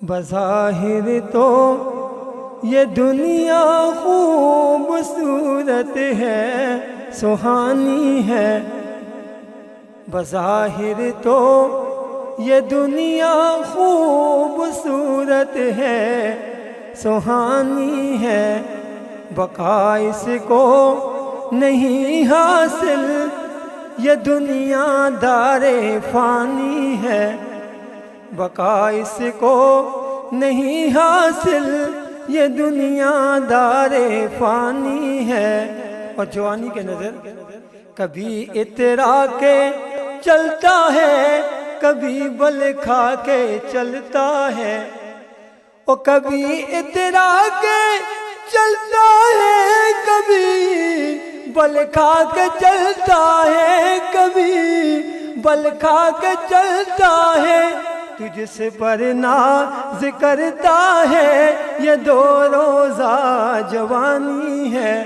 بظاہر تو یہ دنیا خوبصورت ہے، سہانی ہے۔ بظاہر تو یہ دنیا خوبصورت ہے، سہانی ہے۔ بقا اس کو نہیں حاصل، یہ دنیا دار فانی ہے۔ بقا اس کو نہیں حاصل، یہ دنیا دار فانی ہے۔ اور جوانی کے نظر کبھی اترا کے چلتا ہے، کبھی بل کھا کے چلتا ہے۔ اور کبھی اترا کے چلتا ہے، کبھی بل کھا کے چلتا ہے، کبھی بل کھا کے چلتا ہے۔ تجھ سے پر ناز کرتا ہے، یہ دو روزہ جوانی ہے۔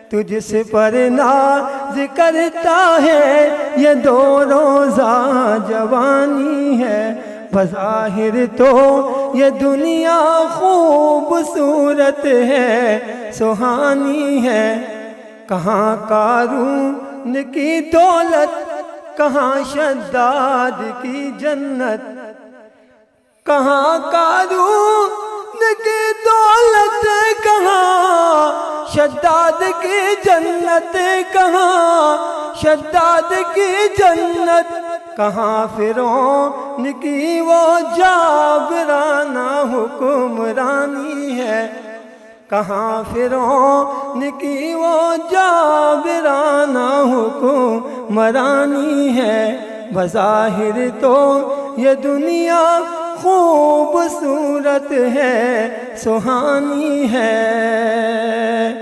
تجھ سے پر ناز کرتا ہے، یہ دو روزہ جوانی ہے۔ بظاہر تو یہ دنیا خوبصورت ہے، سہانی ہے۔ کہاں قارون کی دولت، کہاں شداد کی جنت۔ کہاں قارون کی دولت، کہاں شداد کی جنت۔ کہاں شداد کی جنت، کہاں فرعون کی وہ جابرانہ حکمرانی ہے۔ کہاں فرعون کی وہ جابرانہ حکمرانی ہے۔ بظاہر تو یہ دنیا خوبصورت ہے، سہانی ہے۔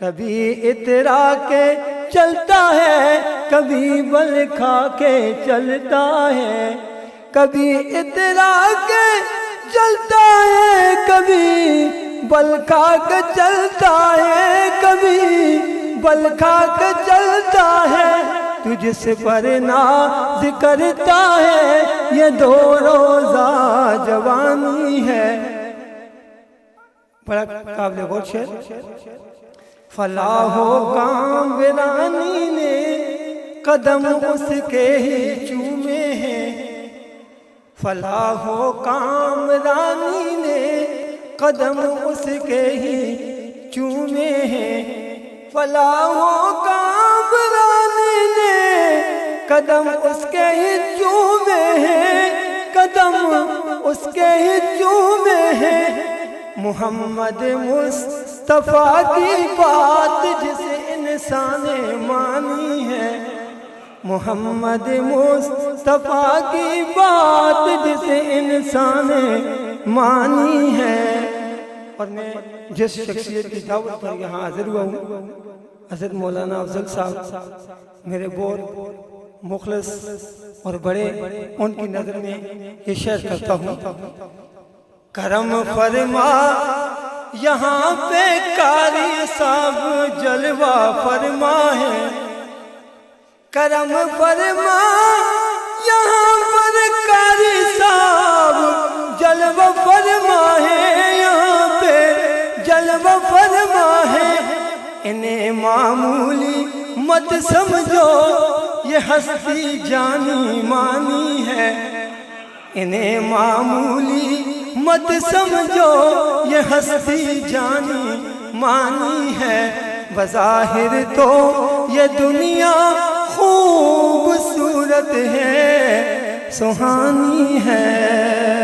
کبھی اترا کے چلتا ہے، کبھی بل کھا کے چلتا ہے۔ کبھی اترا کے چلتا ہے، کبھی بل کھا کے چلتا ہے، کبھی بل کھا کے چلتا ہے۔ تجھ سے پر ناز کرتا ہے، یہ دو روزہ جوانی ہے۔ بڑا قابل غور شعر۔ فلاح و کامرانی نے قدم اس کے ہی چومے ہیں۔ فلاح و کامرانی نے قدم اس کے ہی چومے ہیں۔ فلاح و کامرانی نے قدم اس کے ہی چومے ہیں، قدم اس کے ہی چومے ہیں۔ محمد مصطفیٰ کی بات جسے انسان مانی ہے۔ محمد مصطفیٰ کی بات جسے انسان مانی ہے۔ اور میں جس شخصیت کی دعوت پر یہاں حاضر ہوا ہوں، حضرت مولانا افضل صاحب میرے بہت مخلص اور بڑے، ان کی نظر میں یہ شعر کرتا ہوں۔ کرم فرما یہاں پہ قاری صاحب جلوہ فرما ہے۔ کرم فرما یہاں پر قاری صاحب جلوہ فرما ہے، یہاں پہ جلوہ فرما ہے۔ انہیں معمولی مت سمجھو، یہ ہستی جانی مانی ہے۔ انہیں معمولی مت سمجھو، یہ ہستی جانی مانی ہے۔ بظاہر تو یہ دنیا خوبصورت ہے، سہانی ہے۔